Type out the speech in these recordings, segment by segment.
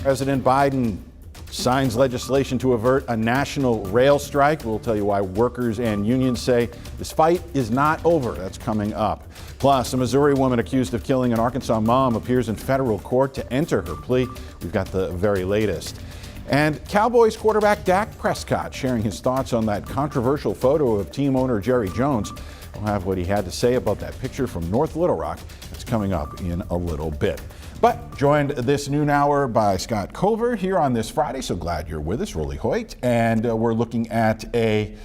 President Biden signs legislation to avert a national rail strike. We'll tell you why workers and unions say this fight is not over. That's coming up. Plus, a Missouri woman accused of killing an Arkansas mom appears in federal court to enter her plea. We've got the very latest. And Cowboys quarterback Dak Prescott sharing his thoughts on that controversial photo of team owner Jerry Jones. We'll have what he had to say about that picture from North Little Rock. It's coming up in a little bit. But joined this noon hour by Scott Culver here on this Friday. So glad you're with us, Rolly Hoyt. And we're looking at a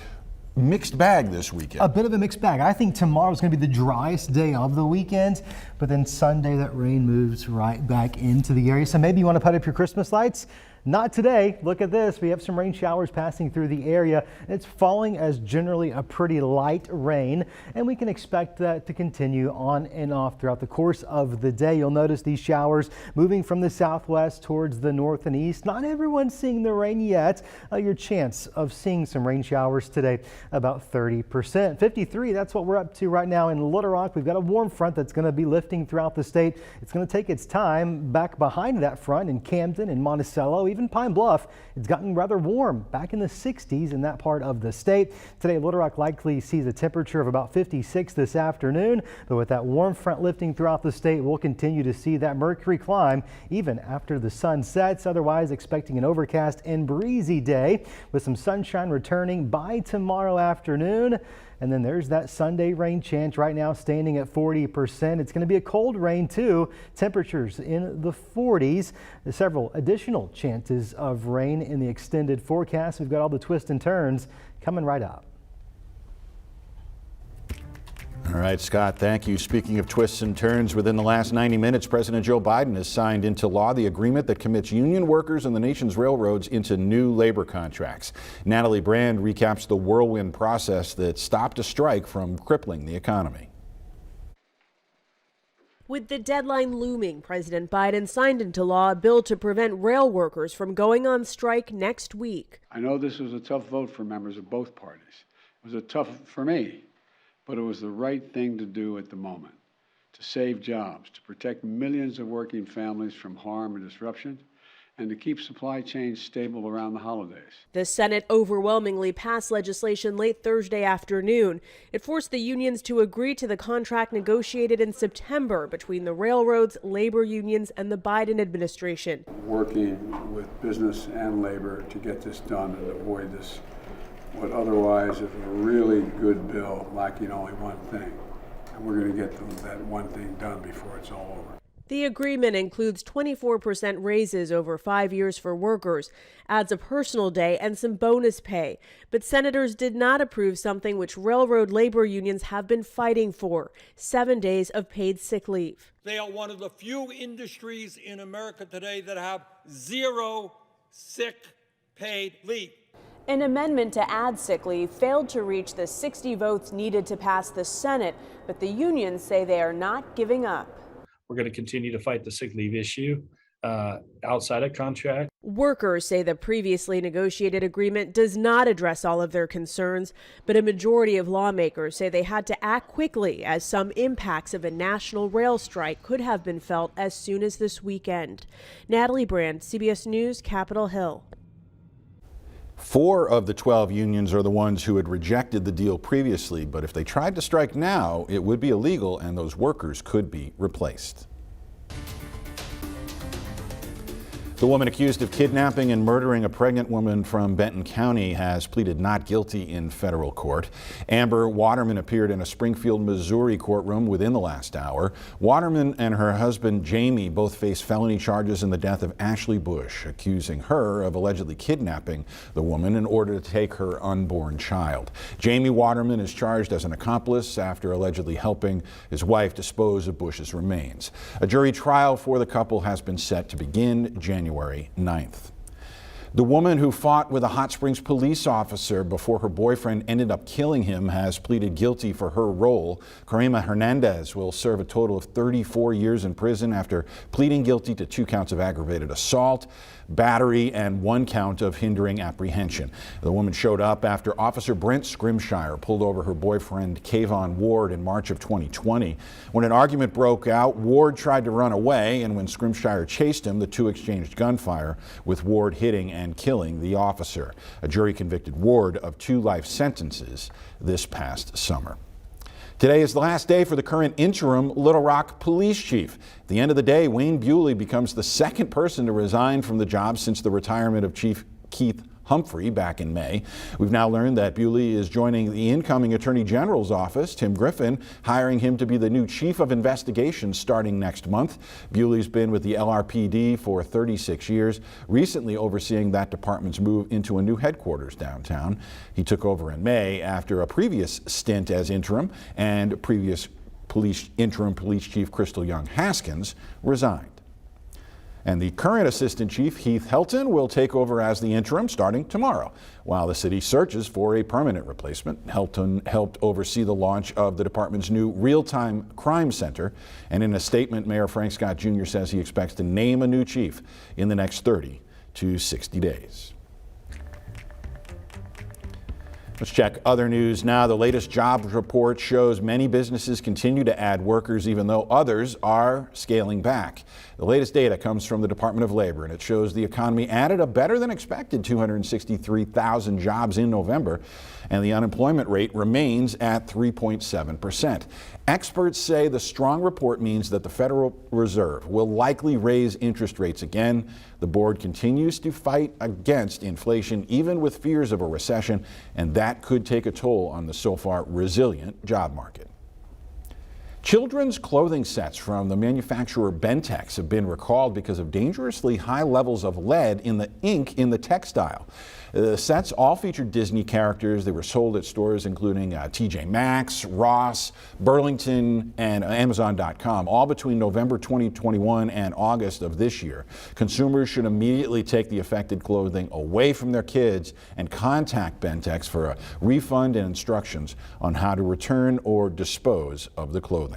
mixed bag this weekend. A bit of a mixed bag. I think tomorrow is going to be the driest day of the weekend, but then Sunday that rain moves right back into the area. So maybe you want to put up your Christmas lights. Not today. Look at this. We have some rain showers passing through the area. It's falling as generally a pretty light rain, and we can expect that to continue on and off throughout the course of the day. You'll notice these showers moving from the southwest towards the north and east. Not everyone's seeing the rain yet. Your chance of seeing some rain showers today, about 30%. 53, that's what we're up to right now in Little Rock. We've got a warm front that's going to be lifting throughout the state. It's going to take its time. Back behind that front in Camden and Monticello, even Pine Bluff, it's gotten rather warm, back in the 60s in that part of the state. Today, Little Rock likely sees a temperature of about 56 this afternoon, but with that warm front lifting throughout the state, we'll continue to see that mercury climb even after the sun sets. Otherwise, expecting an overcast and breezy day with some sunshine returning by tomorrow afternoon. And then there's that Sunday rain chance right now standing at 40%. It's going to be a cold rain too. Temperatures in the 40s. There's several additional chances of rain in the extended forecast. We've got all the twists and turns coming right up. All right, Scott, thank you. Speaking of twists and turns, within the last 90 minutes, President Joe Biden has signed into law the agreement that commits union workers and the nation's railroads into new labor contracts. Natalie Brand recaps the whirlwind process that stopped a strike from crippling the economy. With the deadline looming, President Biden signed into law a bill to prevent rail workers from going on strike next week. I know this was a tough vote for members of both parties. It was a tough for me. But it was the right thing to do at the moment, to save jobs, to protect millions of working families from harm and disruption, and to keep supply chains stable around the holidays. The Senate overwhelmingly passed legislation late Thursday afternoon. It forced the unions to agree to the contract negotiated in September between the railroads, labor unions, and the Biden administration. Working with business and labor to get this done and avoid this what otherwise is a really good bill lacking only one thing. And we're going to get that one thing done before it's all over. The agreement includes 24% raises over 5 years for workers, adds a personal day and some bonus pay. But senators did not approve something which railroad labor unions have been fighting for: 7 days of paid sick leave. They are one of the few industries in America today that have 0 sick paid leave. An amendment to add sick leave failed to reach the 60 votes needed to pass the Senate, but the unions say they are not giving up. We're going to continue to fight the sick leave issue outside of contract. Workers say the previously negotiated agreement does not address all of their concerns, but a majority of lawmakers say they had to act quickly as some impacts of a national rail strike could have been felt as soon as this weekend. Natalie Brand, CBS News, Capitol Hill. 4 of the 12 unions are the ones who had rejected the deal previously, but if they tried to strike now, it would be illegal and those workers could be replaced. The woman accused of kidnapping and murdering a pregnant woman from Benton County has pleaded not guilty in federal court. Amber Waterman appeared in a Springfield, Missouri courtroom within the last hour. Waterman and her husband Jamie both face felony charges in the death of Ashley Bush, accusing her of allegedly kidnapping the woman in order to take her unborn child. Jamie Waterman is charged as an accomplice after allegedly helping his wife dispose of Bush's remains. A jury trial for the couple has been set to begin January 9th. The woman who fought with a Hot Springs police officer before her boyfriend ended up killing him has pleaded guilty for her role. Karima Hernandez will serve a total of 34 years in prison after pleading guilty to 2 counts of aggravated assault, battery, and 1 count of hindering apprehension. The woman showed up after Officer Brent Scrimshire pulled over her boyfriend Kayvon Ward in March of 2020. When an argument broke out, Ward tried to run away, and when Scrimshire chased him, the two exchanged gunfire, with Ward hitting and killing the officer. A jury convicted Ward of 2 life sentences this past summer. Today is the last day for the current interim Little Rock police chief. At the end of the day, Wayne Bewley becomes the 2nd person to resign from the job since the retirement of Chief Keith Humphrey back in May. We've now learned that Bewley is joining the incoming Attorney General's office, Tim Griffin, hiring him to be the new Chief of Investigations starting next month. Bewley's been with the LRPD for 36 years, recently overseeing that department's move into a new headquarters downtown. He took over in May after a previous stint as interim, and previous interim police chief Crystal Young Haskins resigned. And the current assistant chief, Heath Helton, will take over as the interim starting tomorrow. While the city searches for a permanent replacement, Helton helped oversee the launch of the department's new real-time crime center. And in a statement, Mayor Frank Scott Jr. says he expects to name a new chief in the next 30 to 60 days. Let's check other news now. The latest jobs report shows many businesses continue to add workers, even though others are scaling back. The latest data comes from the Department of Labor, and it shows the economy added a better than expected 263,000 jobs in November, and the unemployment rate remains at 3.7%. Experts say the strong report means that the Federal Reserve will likely raise interest rates again. The board continues to fight against inflation, even with fears of a recession, and that could take a toll on the so far resilient job market. Children's clothing sets from the manufacturer Bentex have been recalled because of dangerously high levels of lead in the ink in the textile. The sets all featured Disney characters. They were sold at stores including TJ Maxx, Ross, Burlington, and Amazon.com, all between November 2021 and August of this year. Consumers should immediately take the affected clothing away from their kids and contact Bentex for a refund and instructions on how to return or dispose of the clothing.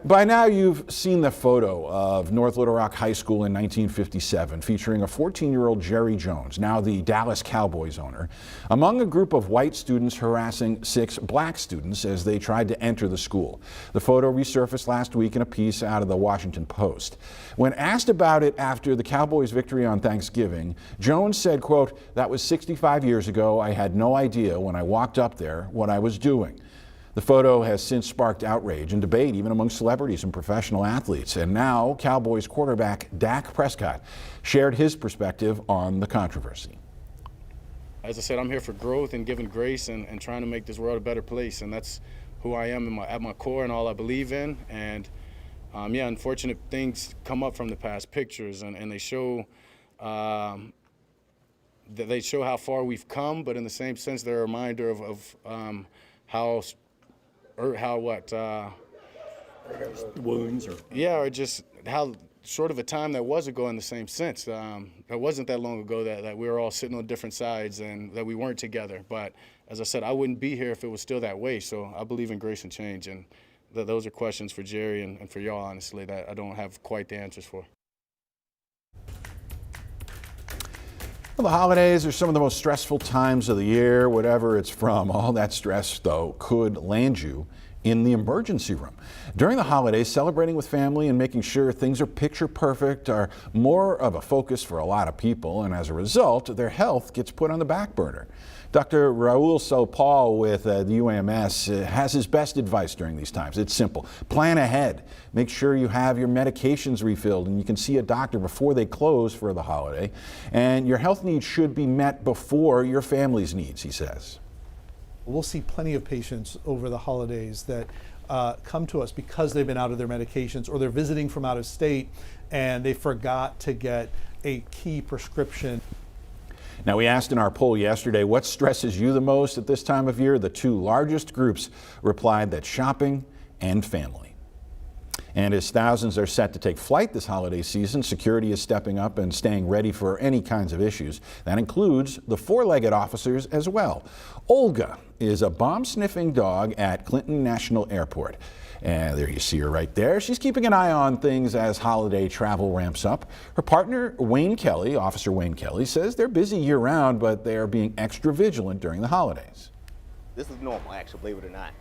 By now you've seen the photo of North Little Rock High School in 1957 featuring a 14-year-old Jerry Jones, now the Dallas Cowboys owner, among a group of white students harassing 6 black students as they tried to enter the school. The photo resurfaced last week in a piece out of the Washington Post. When asked about it after the Cowboys' victory on Thanksgiving, Jones said, quote, "That was 65 years ago. I had no idea when I walked up there what I was doing." The photo has since sparked outrage and debate even among celebrities and professional athletes. And now Cowboys quarterback Dak Prescott shared his perspective on the controversy. As I said, I'm here for growth and giving grace and trying to make this world a better place. And that's who I am at my core and all I believe in. And yeah, unfortunate things come up from the past, pictures, and they show how far we've come, but in the same sense, they're a reminder of how Wounds or or just how short of a time that was ago in the same sense. It wasn't that long ago that we were all sitting on different sides and that we weren't together. But as I said, I wouldn't be here if it was still that way. So I believe in grace and change. And those are questions for Jerry and for y'all, honestly, that I don't have quite the answers for. Well, the holidays are some of the most stressful times of the year, whatever it's from. All that stress, though, could land you in the emergency room. During the holidays, celebrating with family and making sure things are picture perfect are more of a focus for a lot of people, and as a result, their health gets put on the back burner. Dr. Raul Sopal with the UAMS has his best advice during these times. It's simple. Plan ahead. Make sure you have your medications refilled and you can see a doctor before they close for the holiday. And your health needs should be met before your family's needs, he says. We'll see plenty of patients over the holidays that come to us because they've been out of their medications or they're visiting from out of state and they forgot to get a key prescription. Now, we asked in our poll yesterday, what stresses you the most at this time of year? The 2 largest groups replied that shopping and family. And as thousands are set to take flight this holiday season, security is stepping up and staying ready for any kinds of issues. That includes the four-legged officers as well. Olga is a bomb-sniffing dog at Clinton National Airport. And there you see her right there. She's keeping an eye on things as holiday travel ramps up. Her partner, Wayne Kelly, Officer Wayne Kelly, says they're busy year-round, but they are being extra vigilant during the holidays. This is normal, actually, believe it or not,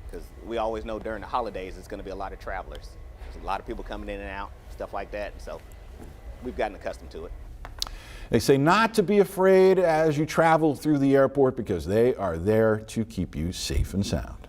because we always know during the holidays it's going to be a lot of travelers. There's a lot of people coming in and out, stuff like that, so we've gotten accustomed to it. They say not to be afraid as you travel through the airport because they are there to keep you safe and sound.